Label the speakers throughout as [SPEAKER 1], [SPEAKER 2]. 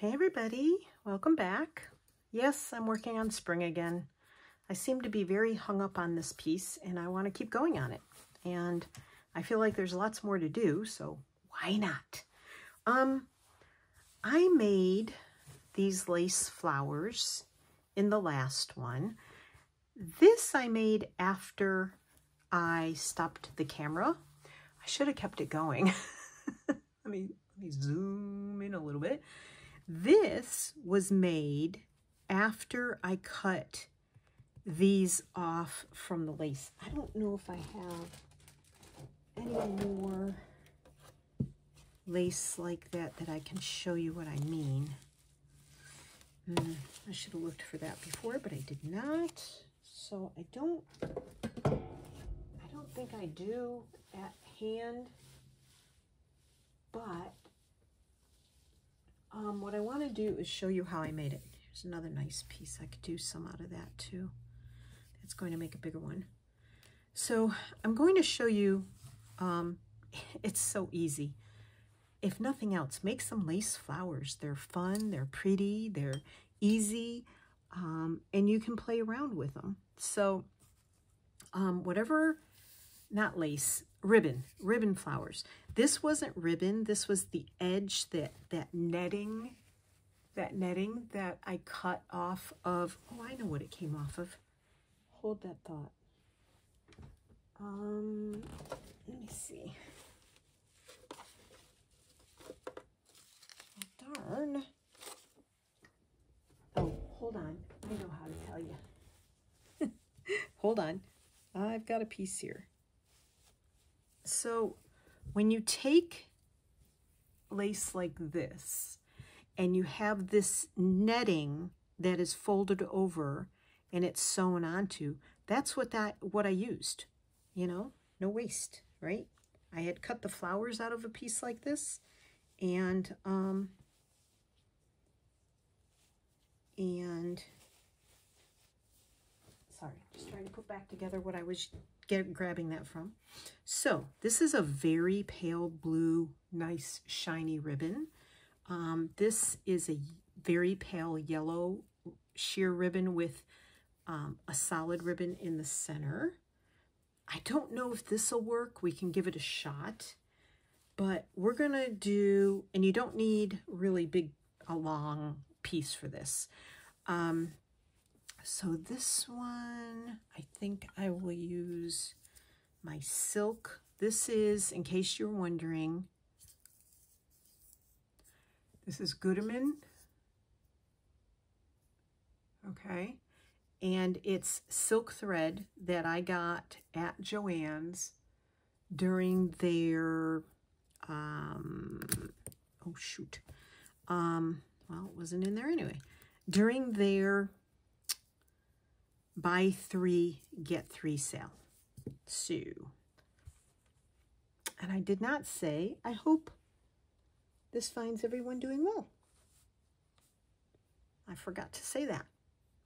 [SPEAKER 1] Hey everybody, welcome back. Yes, I'm working on spring again. I seem to be very hung up on this piece and I want to keep going on it. And I feel like there's lots more to do, so why not? I made these lace flowers in the last one. This I made after I stopped the camera. I should have kept it going. let me zoom in a little bit. This was made after I cut these off from the lace. I don't know if I have any more lace like that I can show you what I mean. I should have looked for that before, but I did not. So I don't think I do at hand, but what I want to do is show you how I made it. Here's another nice piece. I could do some out of that too. That's going to make a bigger one. So I'm going to show you, it's so easy. If nothing else, make some lace flowers. They're fun, they're pretty, they're easy, and you can play around with them. So whatever, not lace, ribbon flowers. This wasn't ribbon, this was the edge, that netting that I cut off of, oh, I know what it came off of. Hold that thought. Let me see. Oh, darn. Oh, hold on. I know how to tell you. Hold on. I've got a piece here. So when you take lace like this and you have this netting that is folded over and it's sewn onto, that's what I used, you know, no waste, right? I had cut the flowers out of a piece like this and sorry, just trying to put back together what I was grabbing that from. So this is a very pale blue, nice shiny ribbon. This is a very pale yellow sheer ribbon with a solid ribbon in the center. I don't know if this will work. We can give it a shot, but we're gonna do, and you don't need really a long piece for this. So this one, I think I will use my silk. This is, in case you're wondering, this is Gutermann. Okay. And it's silk thread that I got at Joann's during their, oh shoot. Well, it wasn't in there anyway. During their buy 3, get 3 sale. So, and I did not say, I hope this finds everyone doing well. I forgot to say that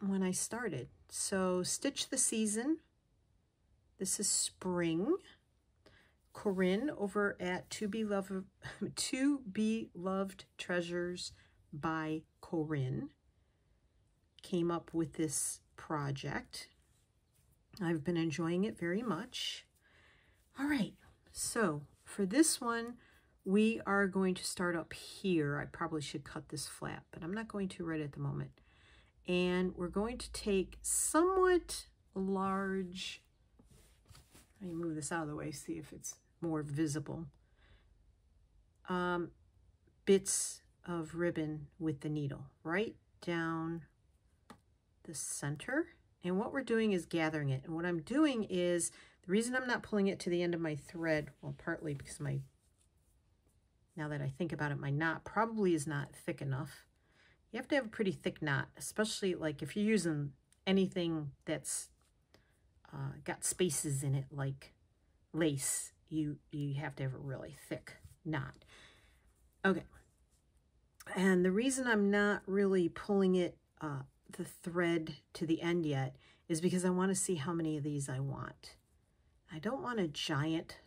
[SPEAKER 1] when I started. So Stitch the Season. This is spring. Corinne over at To Be Loved Treasures by Corinne came up with this project. I've been enjoying it very much. All right, so for this one, we are going to start up here. I probably should cut this flat, but I'm not going to right at the moment. And we're going to take somewhat large, let me move this out of the way, see if it's more visible, bits of ribbon with the needle right down the center. And what we're doing is gathering it. And what I'm doing is, the reason I'm not pulling it to the end of my thread, well, partly because now that I think about it, my knot probably is not thick enough. You have to have a pretty thick knot, especially like if you're using anything that's got spaces in it, like lace, you have to have a really thick knot. Okay. And the reason I'm not really pulling it, the thread to the end yet, is because I want to see how many of these I want. I don't want a giant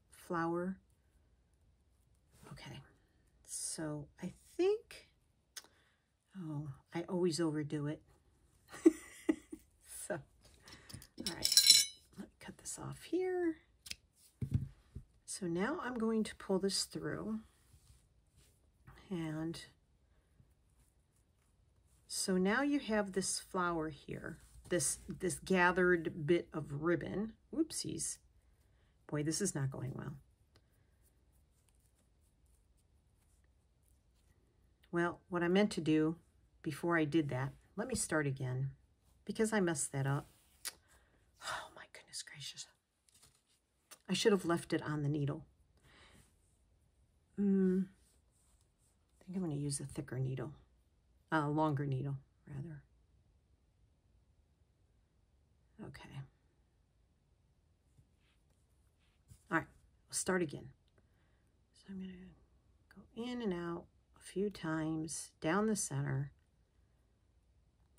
[SPEAKER 1] flower. Okay. So I think always overdo it. So, all right, let me cut this off here. So now I'm going to pull this through, and so now you have this flower here, this gathered bit of ribbon. Whoopsies. Boy, this is not going well. Well, what I meant to do before I did that, let me start again because I messed that up. Oh my goodness gracious. I should have left it on the needle. I think I'm going to use a thicker needle, a longer needle rather. Okay. All right, we'll start again. So I'm going to go in and out a few times down the center.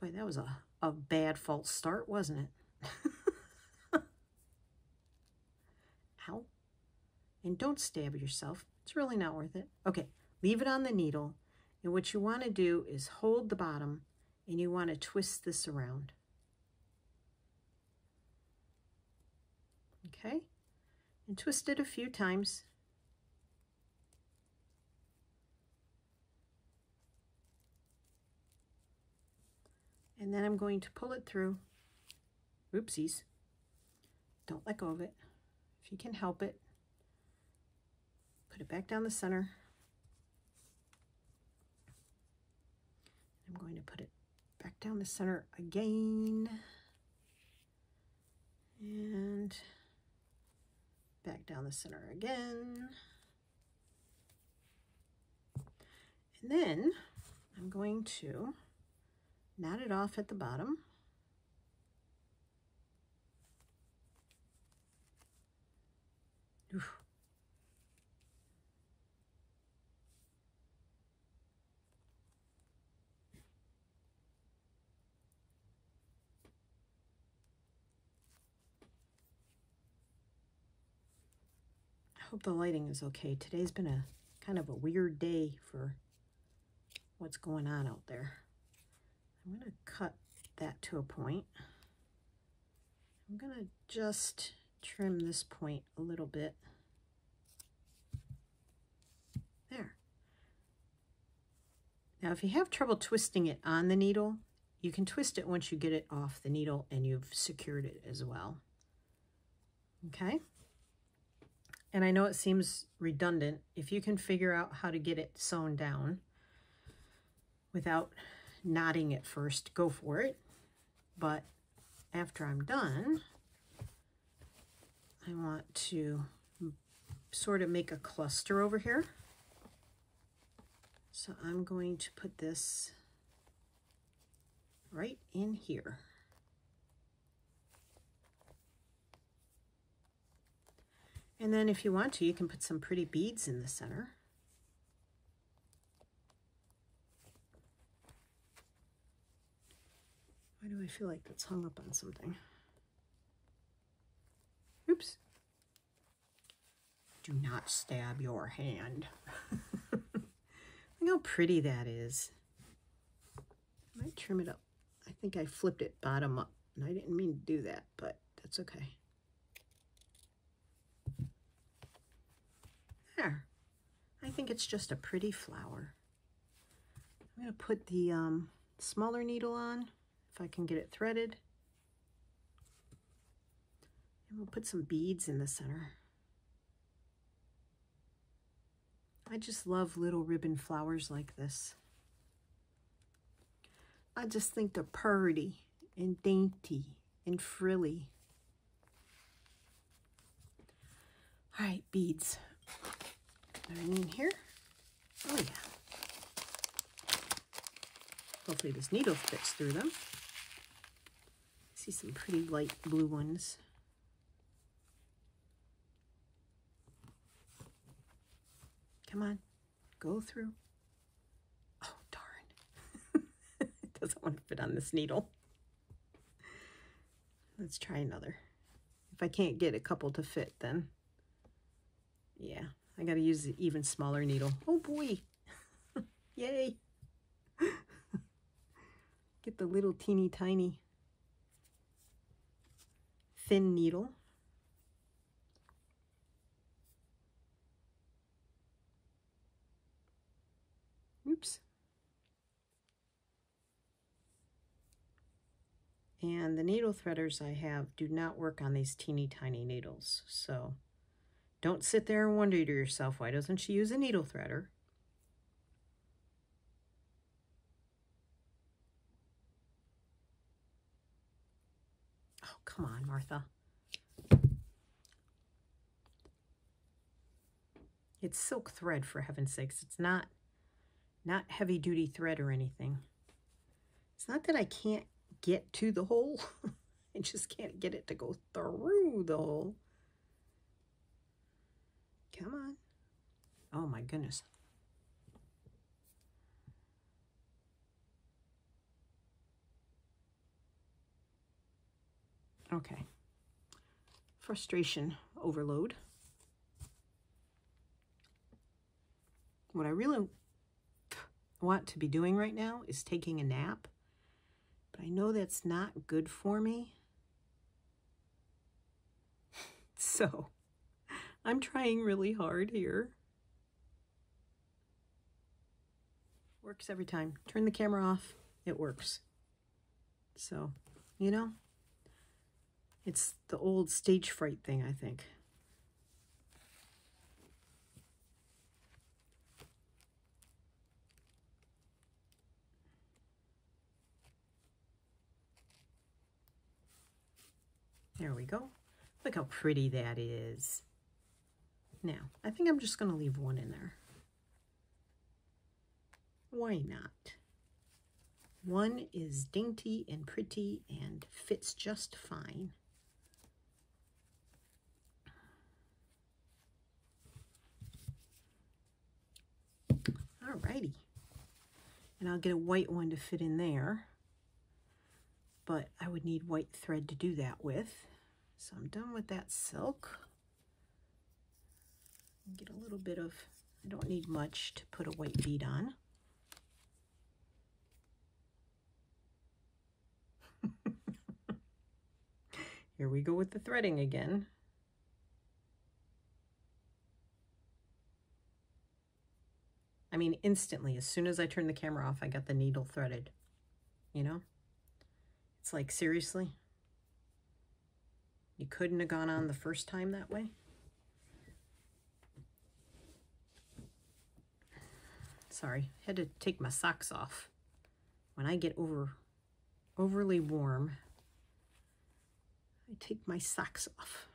[SPEAKER 1] Boy, that was a bad false start, wasn't it? Ow. And don't stab yourself. It's really not worth it. Okay, leave it on the needle. And what you want to do is hold the bottom and you want to twist this around. Okay, and twist it a few times. And then I'm going to pull it through. Oopsies. Don't let go of it. If you can help it, put it back down the center. I'm going to put it back down the center again. And back down the center again. And then I'm going to knot it off at the bottom. Oof. I hope the lighting is okay. Today's been a kind of a weird day for what's going on out there. I'm going to cut that to a point. I'm going to just trim this point a little bit. There. Now, if you have trouble twisting it on the needle, you can twist it once you get it off the needle and you've secured it as well. Okay? And I know it seems redundant. If you can figure out how to get it sewn down without knotting it first, go for it. But after I'm done, I want to sort of make a cluster over here. So I'm going to put this right in here. And then if you want to, you can put some pretty beads in the center. Why do I feel like that's hung up on something? Oops. Do not stab your hand. Look how pretty that is. I might trim it up. I think I flipped it bottom up, and I didn't mean to do that, but that's okay. There. I think it's just a pretty flower. I'm going to put the smaller needle on, if I can get it threaded. And we'll put some beads in the center. I just love little ribbon flowers like this. I just think they're pretty and dainty and frilly. All right, beads. They're in here. Oh yeah. Hopefully this needle fits through them. I see some pretty light blue ones. Come on, go through. Oh, darn. It doesn't want to fit on this needle. Let's try another. If I can't get a couple to fit, then yeah, I got to use the even smaller needle. Oh boy. Yay. Get the little teeny tiny thin needle. Oops. And the needle threaders I have do not work on these teeny tiny needles. So don't sit there and wonder to yourself, why doesn't she use a needle threader? Oh, come on, Martha. It's silk thread, for heaven's sakes. It's not heavy duty thread or anything. It's not that I can't get to the hole. I just can't get it to go through the hole. Come on. Oh my goodness. Okay. Frustration overload. What I really want to be doing right now is taking a nap, but I know that's not good for me. So I'm trying really hard here. Works every time. Turn the camera off, it works. So, you know, it's the old stage fright thing, I think. There we go. Look how pretty that is. Now, I think I'm just going to leave one in there. Why not? One is dainty and pretty and fits just fine. Alrighty. And I'll get a white one to fit in there. But I would need white thread to do that with. So I'm done with that silk. Get a little bit of, I don't need much to put a white bead on. Here we go with the threading again. I mean, instantly, as soon as I turned the camera off, I got the needle threaded, you know? It's like, seriously? You couldn't have gone on the first time that way? Sorry, had to take my socks off. When I get overly warm, I take my socks off.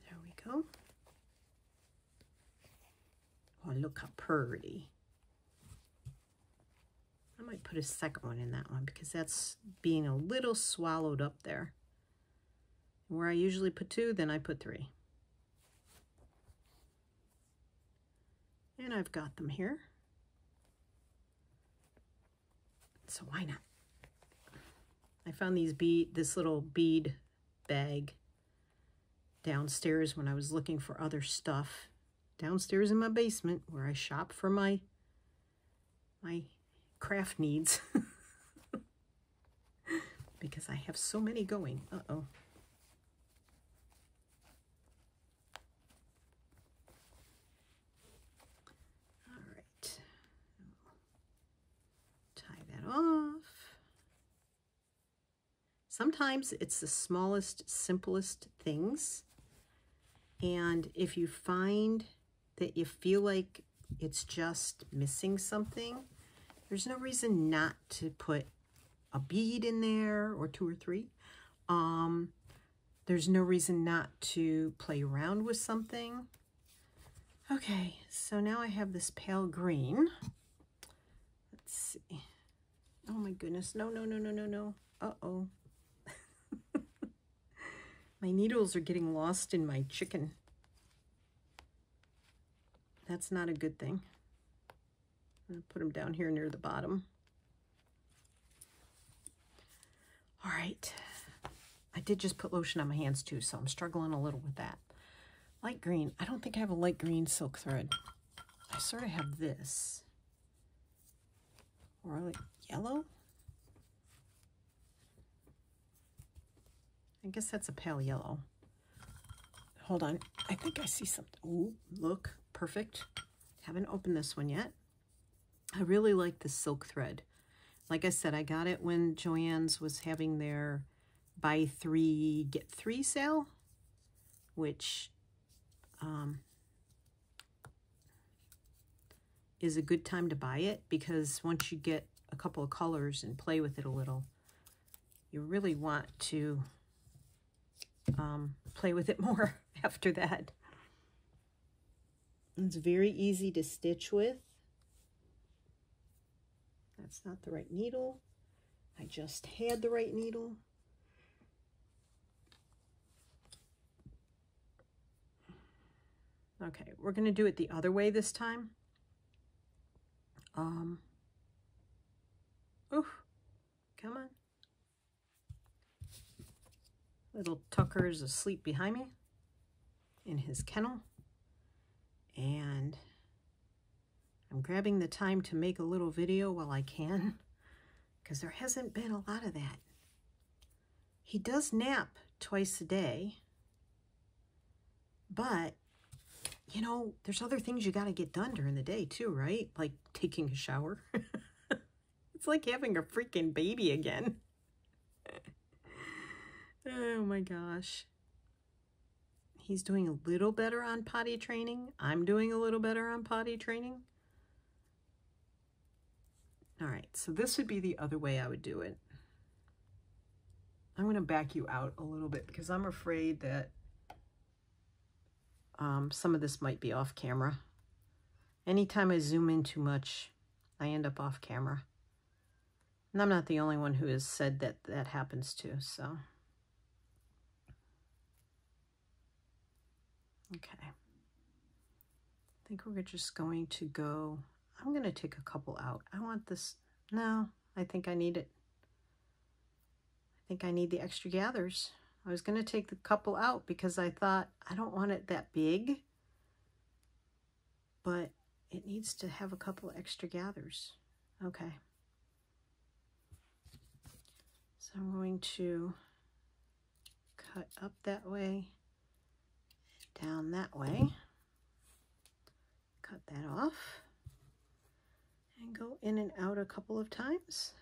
[SPEAKER 1] There we go. Oh, look how pretty. I might put a second one in that one because that's being a little swallowed up there. Where I usually put 2, then I put 3. And I've got them here. So why not? I found this little bead bag downstairs when I was looking for other stuff. Downstairs in my basement where I shop for my craft needs. Because I have so many going. Uh-oh. Off. Sometimes it's the smallest, simplest things. And if you find that you feel like it's just missing something, there's no reason not to put a bead in there or 2 or 3. There's no reason not to play around with something. Okay, so now I have this pale green. Let's see. Oh my goodness, no, no, no, no, no, no. Uh-oh. My needles are getting lost in my chicken. That's not a good thing. I'm gonna put them down here near the bottom. All right. I did just put lotion on my hands too, so I'm struggling a little with that. Light green. I don't think I have a light green silk thread. I sort of have this. or like yellow. I guess that's a pale yellow. Hold on, I think I see something. Ooh, look, perfect. Haven't opened this one yet. I really like the silk thread. Like I said, I got it when Joann's was having their buy 3, get 3 sale, which is a good time to buy it, because once you get a couple of colors and play with it a little, you really want to play with it more after that. It's very easy to stitch with. That's not the right needle. I just had the right needle. Okay, we're going to do it the other way this time. Oof, come on. Little Tucker's asleep behind me in his kennel. And I'm grabbing the time to make a little video while I can, because there hasn't been a lot of that. He does nap twice a day, but you know, there's other things you got to get done during the day too, right? Like taking a shower. It's like having a freaking baby again. Oh my gosh. He's doing a little better on potty training. I'm doing a little better on potty training. All right, so this would be the other way I would do it. I'm going to back you out a little bit because I'm afraid that some of this might be off camera. Anytime I zoom in too much, I end up off camera. And I'm not the only one who has said that that happens too, so. Okay. I think we're just going to go, I'm going to take a couple out. I want this, no, I think I need it. I think I need the extra gathers. I was going to take the couple out because I thought I don't want it that big, but it needs to have a couple extra gathers. Okay. So I'm going to cut up that way, down that way, cut that off, and go in and out a couple of times.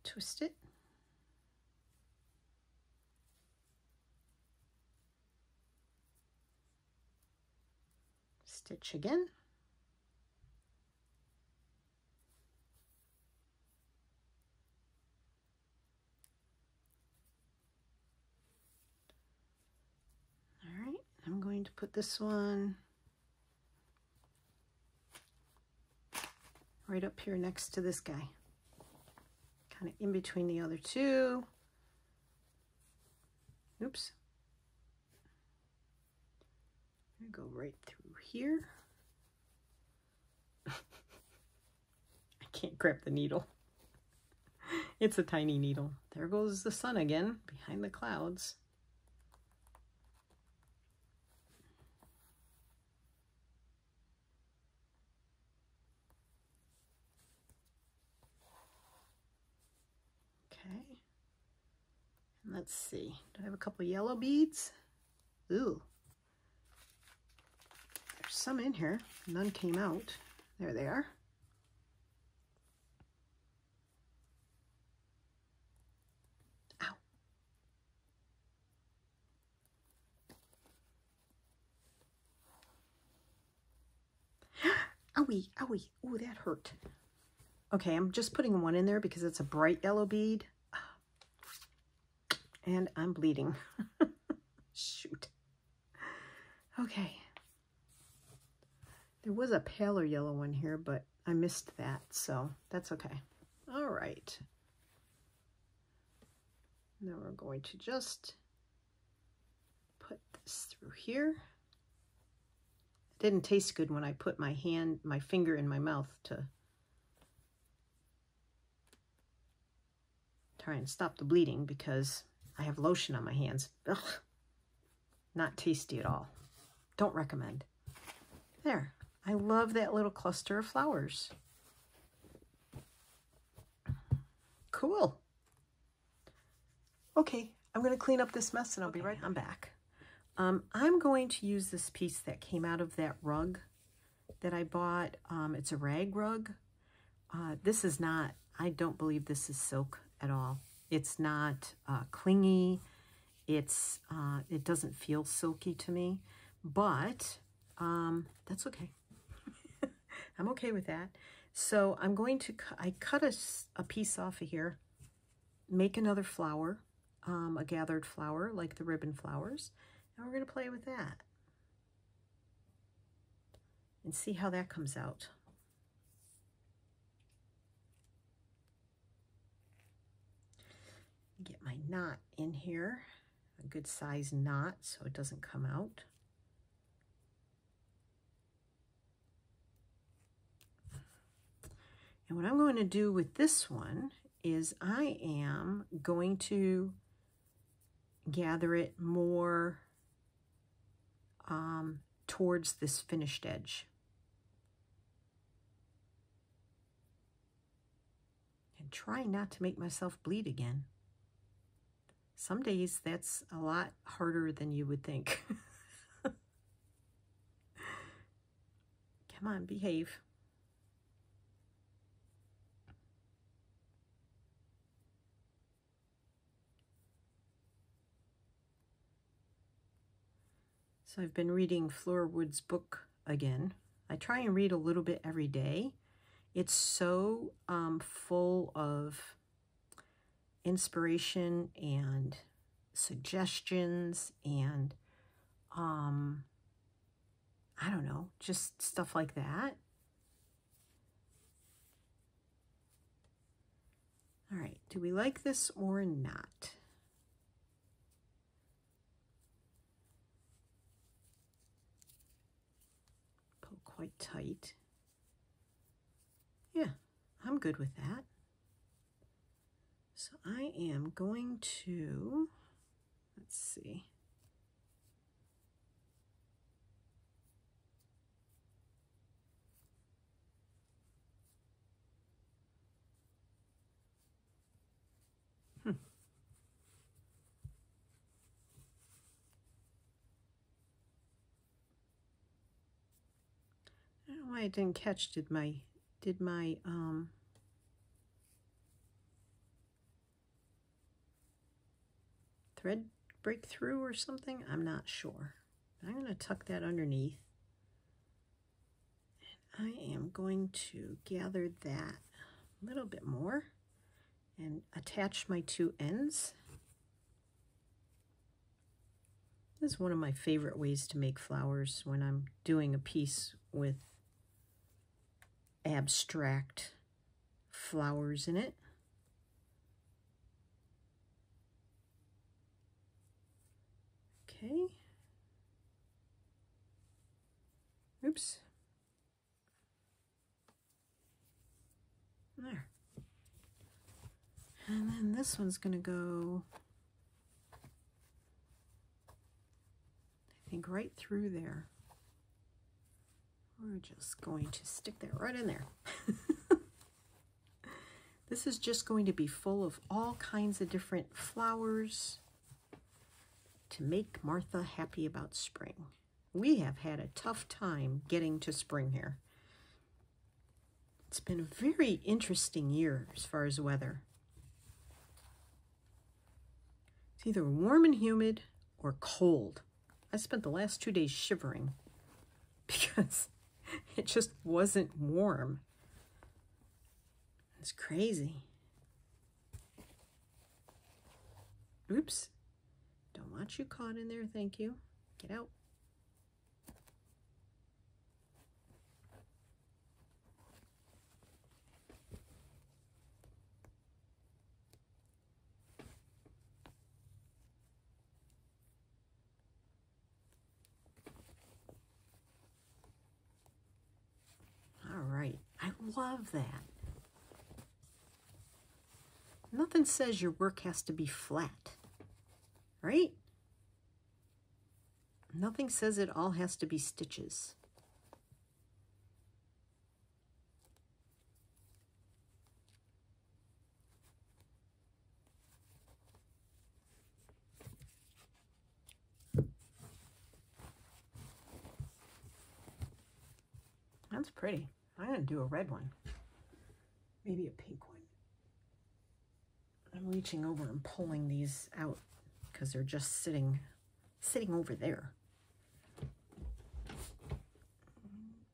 [SPEAKER 1] Twist it. Stitch again. All right, I'm going to put this one right up here next to this guy, kind of in between the other two. Oops. I'm gonna go right through here. I can't grab the needle. It's a tiny needle. There goes the sun again, behind the clouds. Okay. And let's see. Do I have a couple yellow beads? Ooh. There's some in here. None came out. There they are. Ow. Owie, owie. Ooh, that hurt. Okay, I'm just putting one in there because it's a bright yellow bead. And I'm bleeding. Shoot. Okay. There was a paler yellow one here, but I missed that, so that's okay. All right. Now we're going to just put this through here. It didn't taste good when I put my finger in my mouth to try and stop the bleeding because I have lotion on my hands. Ugh, not tasty at all. Don't recommend. There. I love that little cluster of flowers. Cool. Okay, I'm going to clean up this mess and I'll be right. I'm back. I'm going to use this piece that came out of that rug that I bought. It's a rag rug. This is not, I don't believe this is silk at all. It's not clingy. It doesn't feel silky to me, but that's okay. I'm okay with that. So I'm going to, I cut a piece off of here, make another flower, a gathered flower like the ribbon flowers, and we're going to play with that and see how that comes out. Get my knot in here, a good size knot so it doesn't come out. And what I'm going to do with this one is I am going to gather it more towards this finished edge. And try not to make myself bleed again. Some days that's a lot harder than you would think. Come on, behave. So I've been reading Fleur Wood's book again. I try and read a little bit every day. It's so full of inspiration and suggestions and I don't know, just stuff like that. All right, do we like this or not? Pull quite tight. Yeah, I'm good with that. So I am going to, let's see. I don't know why I didn't catch, did my thread break through or something? I'm not sure. I'm going to tuck that underneath. And I am going to gather that a little bit more and attach my two ends. This is one of my favorite ways to make flowers when I'm doing a piece with abstract flowers in it. Okay. Oops. There. And then this one's going to go, I think, right through there. We're just going to stick that right in there. This is just going to be full of all kinds of different flowers to make Martha happy about spring. We have had a tough time getting to spring here. It's been a very interesting year as far as weather. It's either warm and humid or cold. I spent the last 2 days shivering because it just wasn't warm. It's crazy. Oops. Don't want you caught in there, thank you. Get out. All right. I love that. Nothing says your work has to be flat, right? Nothing says it all has to be stitches. That's pretty. I'm going to do a red one. Maybe a pink one. I'm reaching over and pulling these out because they're just sitting over there.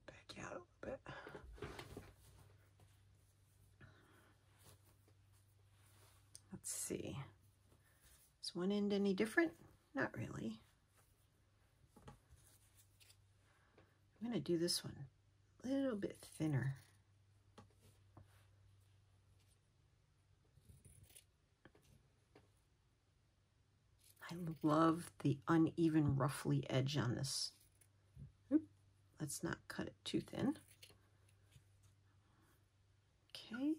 [SPEAKER 1] Back out a little bit. Let's see. Is one end any different? Not really. I'm going to do this one a little bit thinner. I love the uneven ruffly edge on this. Oop, let's not cut it too thin. Okay.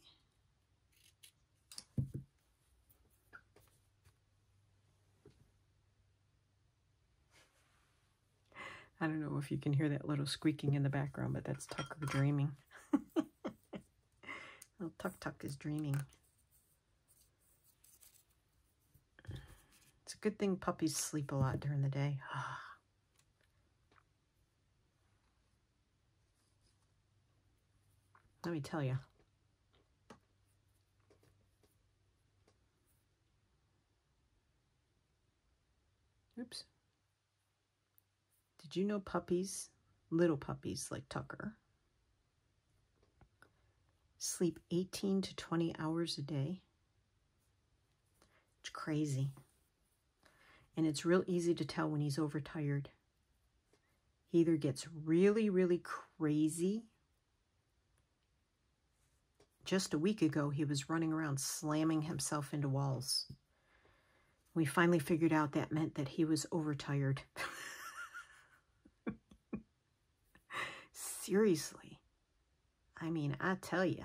[SPEAKER 1] I don't know if you can hear that little squeaking in the background, but that's Tucker dreaming. Little Tuck is dreaming. It's a good thing puppies sleep a lot during the day. Let me tell you. Oops. Did you know puppies, little puppies like Tucker, sleep 18 to 20 hours a day? It's crazy. And it's real easy to tell when he's overtired. He either gets really, really crazy. Just a week ago, he was running around slamming himself into walls. We finally figured out that meant that he was overtired. Seriously. I mean, I tell you.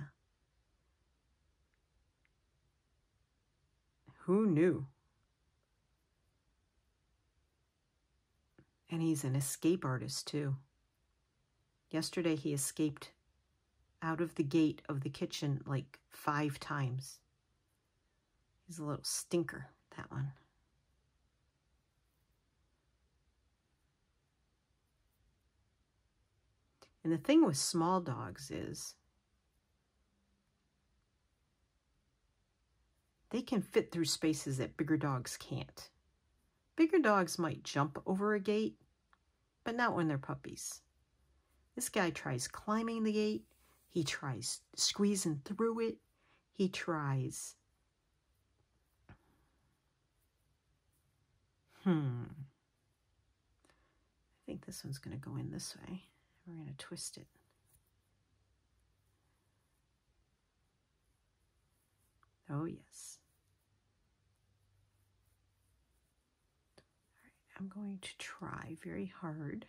[SPEAKER 1] Who knew? And he's an escape artist, too. Yesterday, he escaped out of the gate of the kitchen like 5 times. He's a little stinker, that one. And the thing with small dogs is they can fit through spaces that bigger dogs can't. Bigger dogs might jump over a gate, but not when they're puppies. This guy tries climbing the gate. He tries squeezing through it. He tries... I think this one's going to go in this way. We're going to twist it. Oh, yes. All right, I'm going to try very hard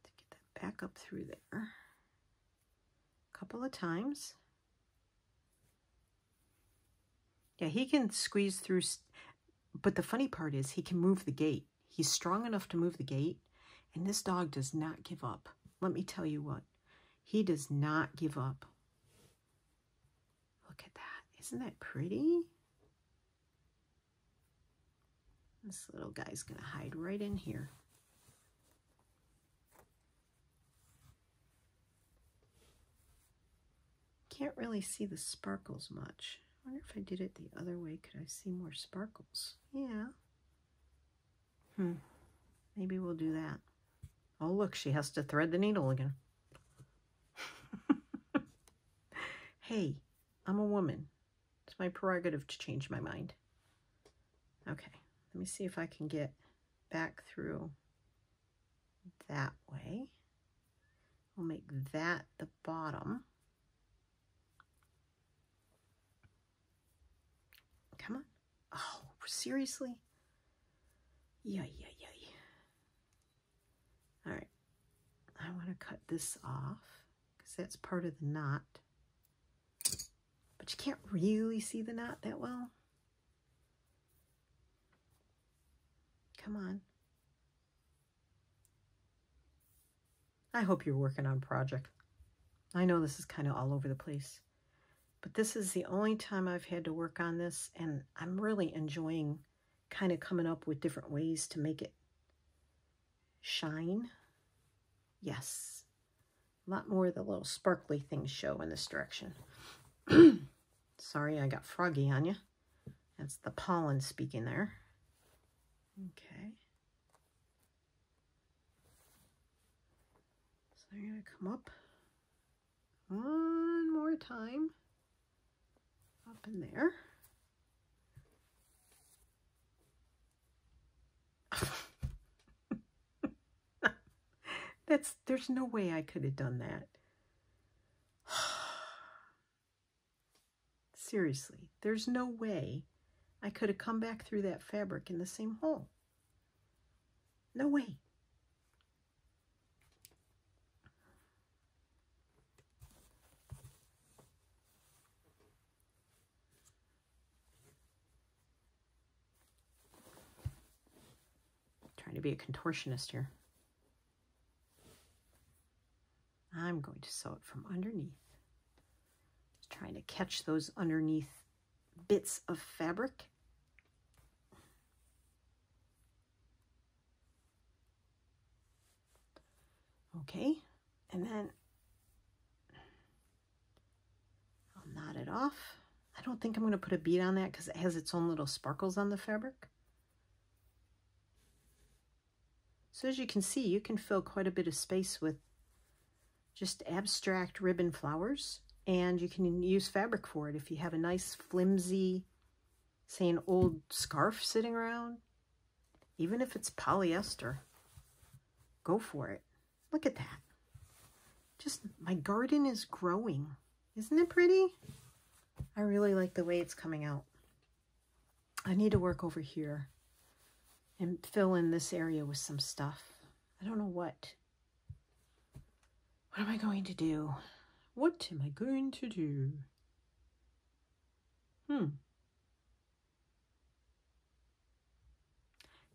[SPEAKER 1] to get that back up through there a couple of times. Yeah, he can squeeze through, but the funny part is he can move the gate. He's strong enough to move the gate, and this dog does not give up. Let me tell you what, he does not give up. Look at that. Isn't that pretty? This little guy's going to hide right in here. Can't really see the sparkles much. I wonder if I did it the other way, could I see more sparkles? Yeah. Maybe we'll do that. Oh, look, she has to thread the needle again. Hey, I'm a woman. It's my prerogative to change my mind. Okay, let me see if I can get back through that way. We'll make that the bottom. Come on. Oh, seriously? Yeah. All right. I want to cut this off because that's part of the knot. but you can't really see the knot that well. Come on. I hope you're working on a project. I know this is kind of all over the place, but this is the only time I've had to work on this, and I'm really enjoying kind of coming up with different ways to make it shine. Yes, a lot more of the little sparkly things show in this direction. Sorry, I got froggy on you. That's the pollen speaking there. Okay. So I'm going to come up one more time. Up in there. There's no way I could have done that. Seriously, there's no way I could have come back through that fabric in the same hole. No way. Trying to be a contortionist here. I'm going to sew it from underneath. Just trying to catch those underneath bits of fabric. Okay, and then I'll knot it off. I don't think I'm going to put a bead on that because it has its own little sparkles on the fabric. So as you can see, you can fill quite a bit of space with just abstract ribbon flowers, and you can use fabric for it. If you have a nice flimsy, say an old scarf sitting around, even if it's polyester, go for it. Look at that. Just, my garden is growing. Isn't it pretty? I really like the way it's coming out. I need to work over here and fill in this area with some stuff. I don't know what. What am I going to do? What am I going to do? I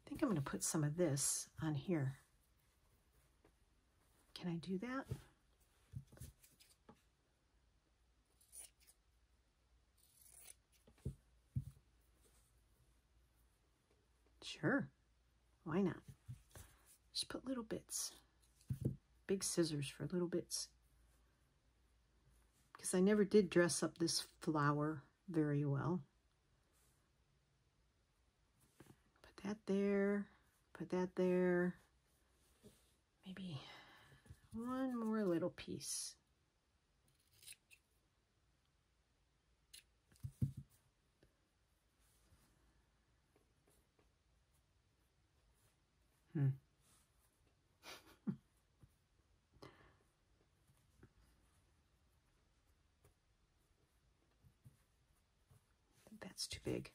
[SPEAKER 1] think I'm going to put some of this on here. Can I do that? Sure. Why not? Just put little bits. Big scissors for little bits. Because I never did dress up this flower very well. Put that there. Put that there. Maybe one more little piece. That's too big.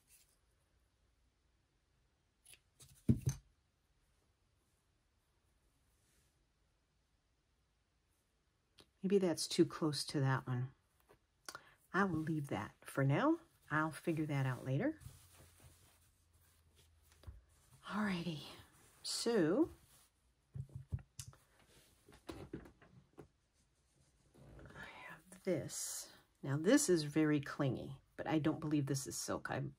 [SPEAKER 1] Maybe that's too close to that one. I will leave that for now. I'll figure that out later. Alrighty, so I have this. Now this is very clingy, but I don't believe this is silk. I'm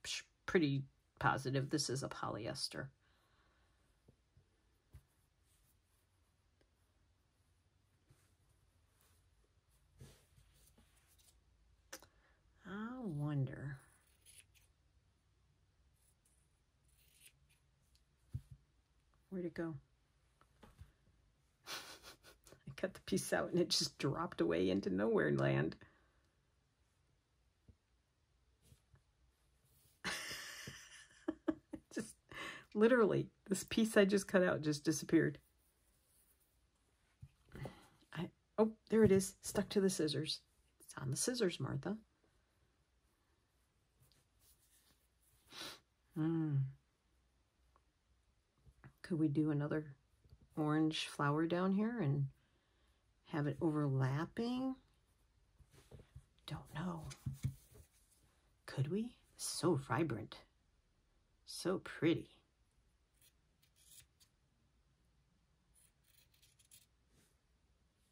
[SPEAKER 1] pretty positive this is a polyester. I wonder. Where'd it go? I cut the piece out and it just dropped away into nowhere land. Just literally, this piece I just cut out just disappeared. Oh, there it is, stuck to the scissors. It's on the scissors, Martha. Could we do another orange flower down here and have it overlapping? Don't know. Could we? So vibrant. So pretty.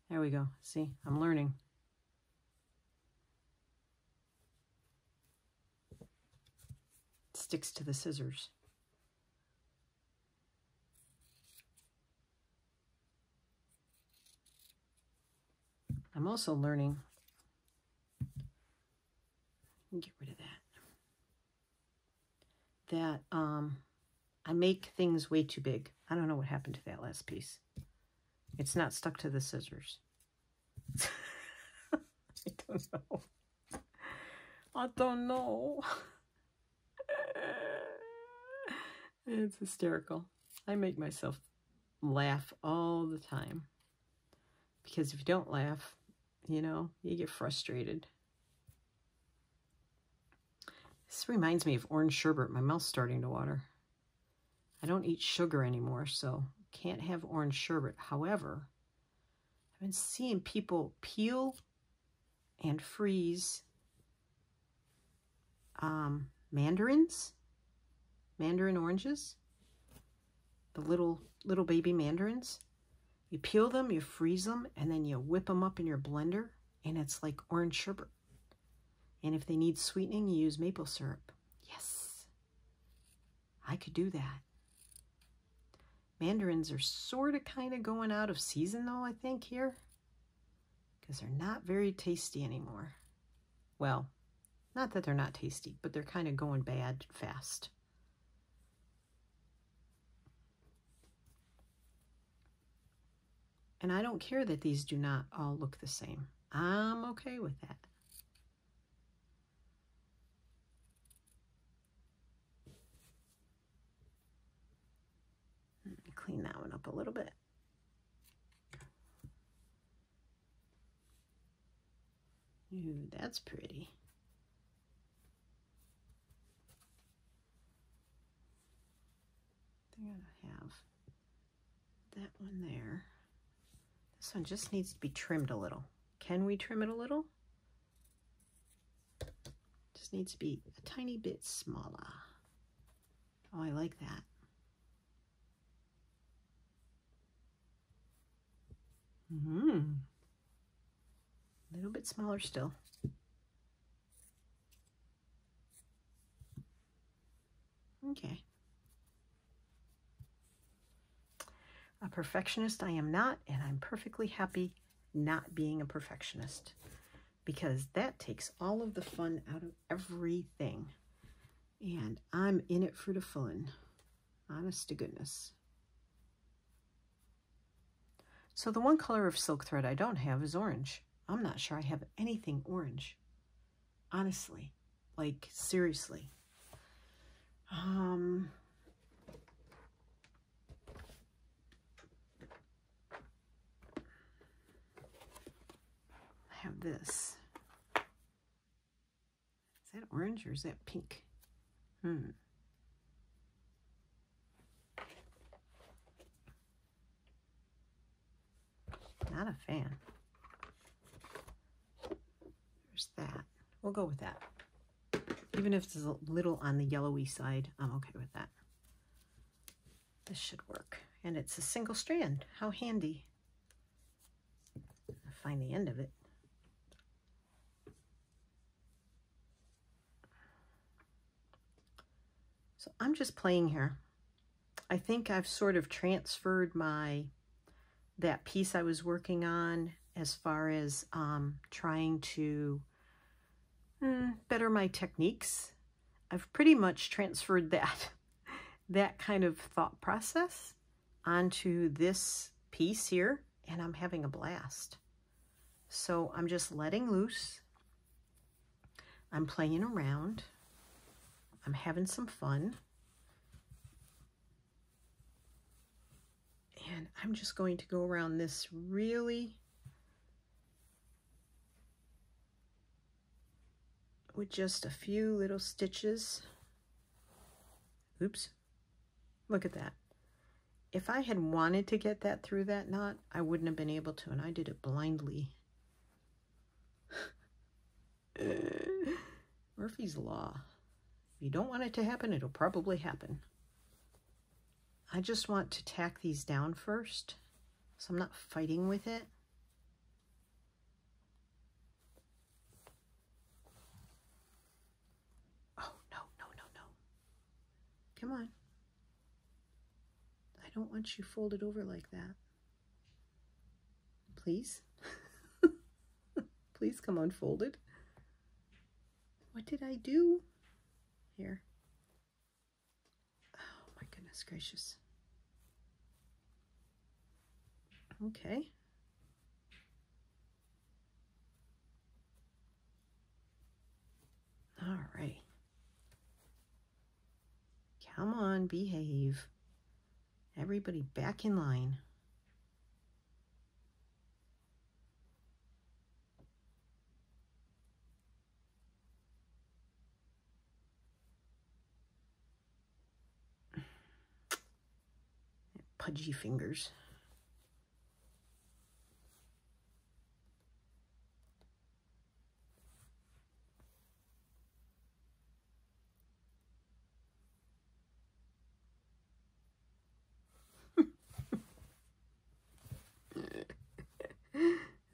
[SPEAKER 1] There we go. See, I'm learning. It sticks to the scissors. I'm also learning. Get rid of that. I make things way too big. I don't know what happened to that last piece. It's not stuck to the scissors. I don't know. I don't know. It's hysterical. I make myself laugh all the time. Because if you don't laugh, you know, you get frustrated. This reminds me of orange sherbet. My mouth's starting to water. I don't eat sugar anymore, so can't have orange sherbet. However, I've been seeing people peel and freeze mandarin oranges, the little baby mandarins. You peel them, you freeze them, and then you whip them up in your blender, and it's like orange sherbet. And if they need sweetening, you use maple syrup. Yes, I could do that. Mandarins are sort of kind of going out of season, though, I think, here. Because they're not very tasty anymore. Well, not that they're not tasty, but they're kind of going bad fast. And I don't care that these do not all look the same. I'm okay with that. Clean that one up a little bit. Ooh, that's pretty. I think I have that one there. This one just needs to be trimmed a little. Can we trim it a little? Just needs to be a tiny bit smaller. Oh, I like that. A little bit smaller still. Okay. A perfectionist I am not, and I'm perfectly happy not being a perfectionist, because that takes all of the fun out of everything. And I'm in it for the fun. Honest to goodness. So the one color of silk thread I don't have is orange. I'm not sure I have anything orange. Honestly. Like, seriously. I have this. Is that orange or is that pink? Not a fan. There's that. We'll go with that. Even if it's a little on the yellowy side, I'm okay with that. This should work. And it's a single strand. How handy. I'll find the end of it. So I'm just playing here. I think I've sort of transferred that piece I was working on as far as trying to better my techniques. I've pretty much transferred that kind of thought process onto this piece here, and I'm having a blast. So I'm just letting loose. I'm playing around. I'm having some fun. And I'm just going to go around this really with just a few little stitches. Oops. Look at that. If I had wanted to get that through that knot, I wouldn't have been able to, and I did it blindly. Murphy's Law. If you don't want it to happen, it'll probably happen. I just want to tack these down first, so I'm not fighting with it. Oh, no, no, no, no. Come on. I don't want you folded over like that. Please. Please come unfolded. What did I do? Here. Oh my goodness gracious. Okay. All right. Come on, behave. Everybody back in line. Pudgy fingers.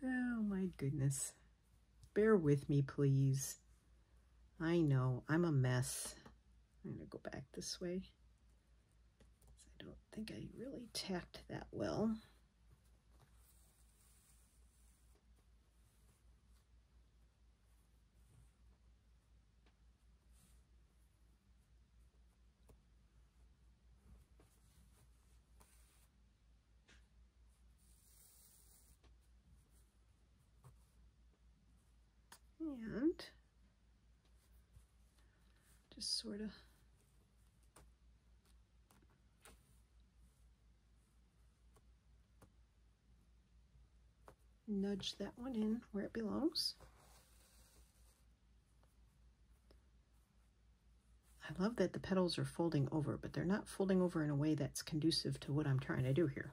[SPEAKER 1] Oh my goodness. Bear with me, please. I know, I'm a mess. I'm going to go back this way. I don't think I really tacked that well. And just sort of nudge that one in where it belongs. I love that the petals are folding over, but they're not folding over in a way that's conducive to what I'm trying to do here.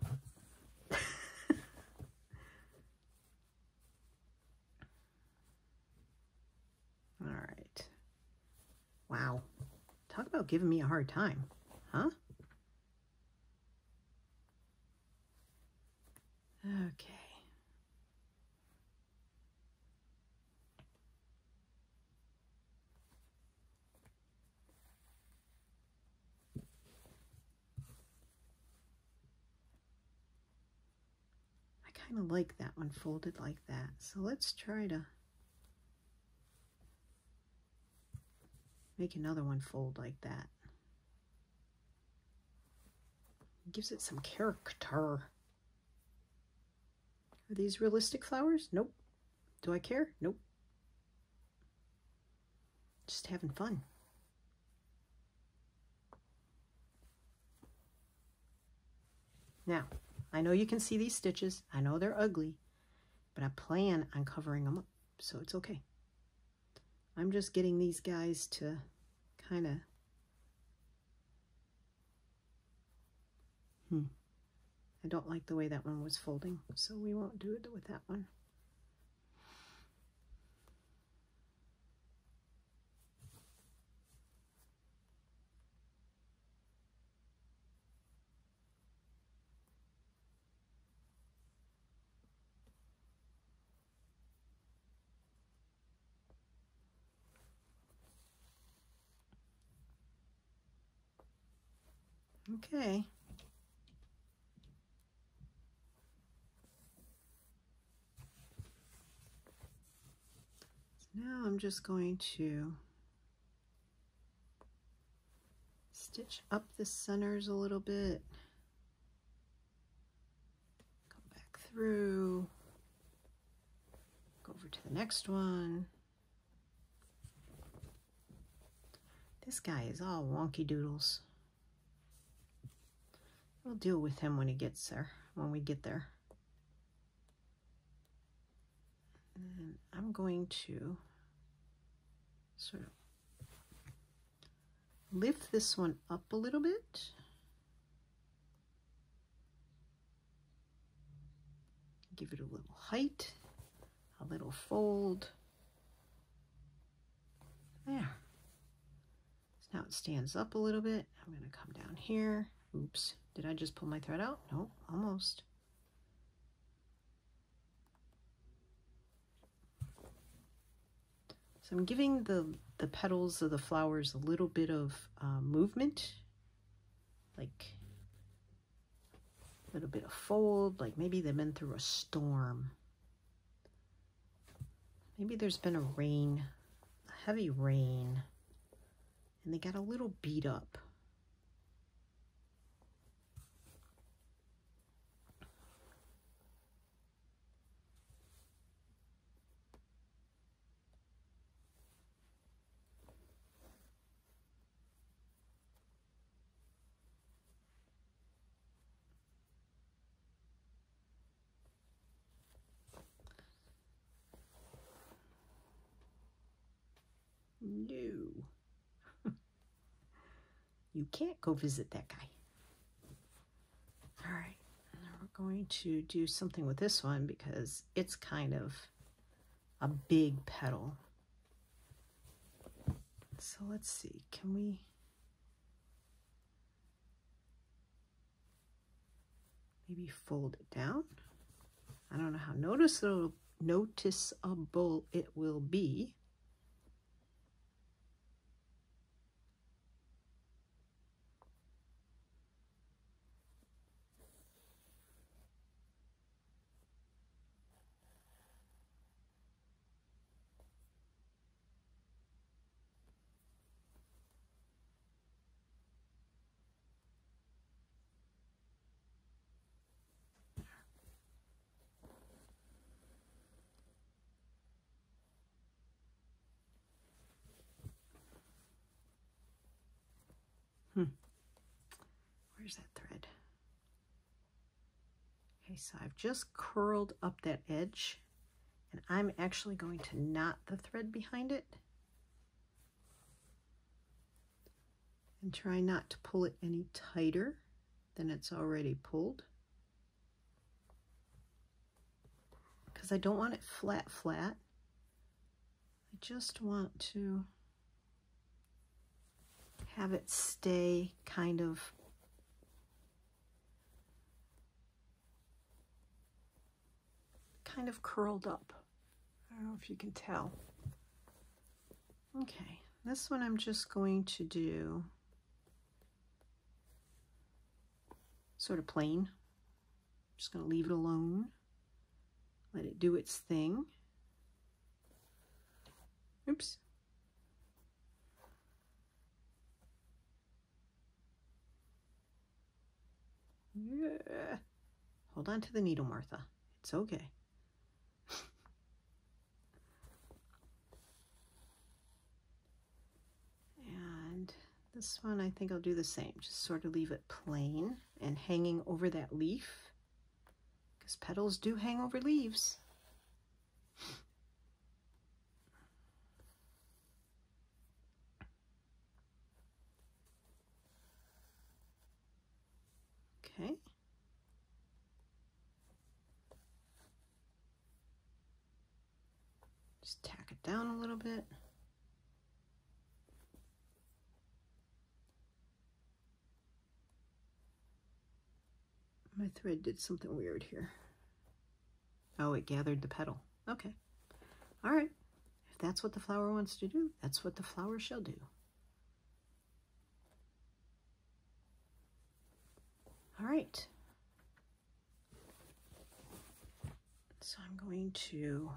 [SPEAKER 1] All right. Wow. Talk about giving me a hard time, huh? Okay. I kind of like that one folded like that. So let's try to make another one fold like that. It gives it some character. Are these realistic flowers? Nope. Do I care? Nope. Just having fun. Now, I know you can see these stitches. I know they're ugly, but I plan on covering them up, so it's okay. I'm just getting these guys to kind of... I don't like the way that one was folding, so we won't do it with that one. Okay. So now I'm just going to stitch up the centers a little bit. Come back through. Go over to the next one. This guy is all wonky doodles. We'll deal with him when he gets there, when we get there. And I'm going to sort of lift this one up a little bit. Give it a little height, a little fold. There. it stands up a little bit. I'm going to come down here. Oops, did I just pull my thread out? No, almost. So I'm giving the petals of the flowers a little bit of movement, like a little bit of fold, like maybe they've been through a storm. Maybe there's been a heavy rain, and they got a little beat up. No. You can't go visit that guy. All right, now we're going to do something with this one because it's kind of a big petal. So let's see, can we maybe fold it down? I don't know how noticeable it will be. Where's that thread? Okay, so I've just curled up that edge, and I'm actually going to knot the thread behind it and try not to pull it any tighter than it's already pulled, because I don't want it flat. I just want to have it stay kind of curled up. I don't know if you can tell. Okay, this one I'm just going to do sort of plain. Just going to leave it alone. Let it do its thing. Oops. Yeah. Hold on to the needle, Martha. It's okay. And this one, I think I'll do the same. Just sort of leave it plain and hanging over that leaf, because petals do hang over leaves. Okay. Just tack it down a little bit. My thread did something weird here. Oh, it gathered the petal. Okay. All right. If that's what the flower wants to do, that's what the flower shall do. All right. So I'm going to,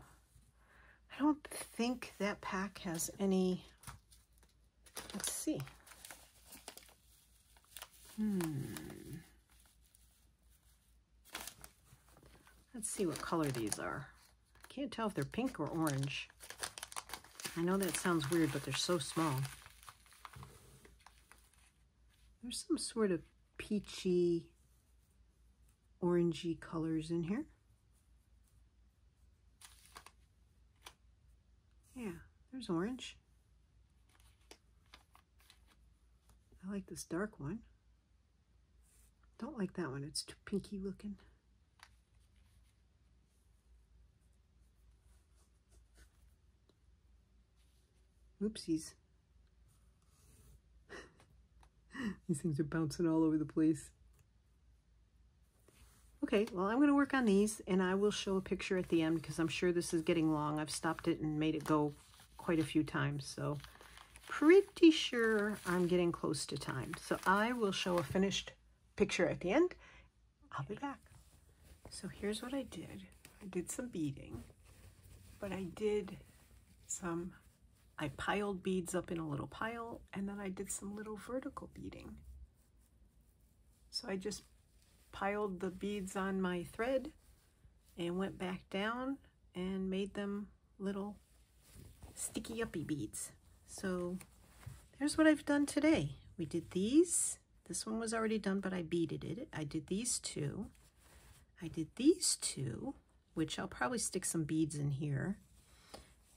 [SPEAKER 1] I don't think that pack has any, let's see. Let's see what color these are. I can't tell if they're pink or orange. I know that sounds weird, but they're so small. There's some sort of peachy, orangey colors in here. Yeah, there's orange. I like this dark one. Don't like that one, it's too pinky looking. Oopsies. These things are bouncing all over the place. Okay, well, I'm going to work on these, and I will show a picture at the end because I'm sure this is getting long. I've stopped it and made it go quite a few times, so pretty sure I'm getting close to time. So I will show a finished picture at the end. I'll be back. So here's what I did. I did some beading, but I piled beads up in a little pile, and then I did some little vertical beading. So I just piled the beads on my thread and went back down and made them little sticky uppy beads. So there's what I've done today. We did these. This one was already done, but I beaded it. I did these two. I did these two, which I'll probably stick some beads in here.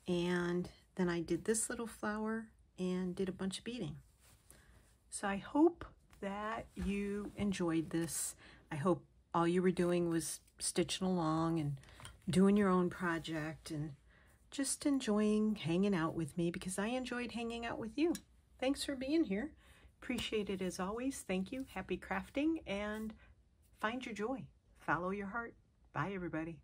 [SPEAKER 1] And then I did this little flower and did a bunch of beading. So I hope that you enjoyed this. I hope all you were doing was stitching along and doing your own project and just enjoying hanging out with me, because I enjoyed hanging out with you. Thanks for being here. Appreciate it as always. Thank you. Happy crafting, and find your joy. Follow your heart. Bye, everybody.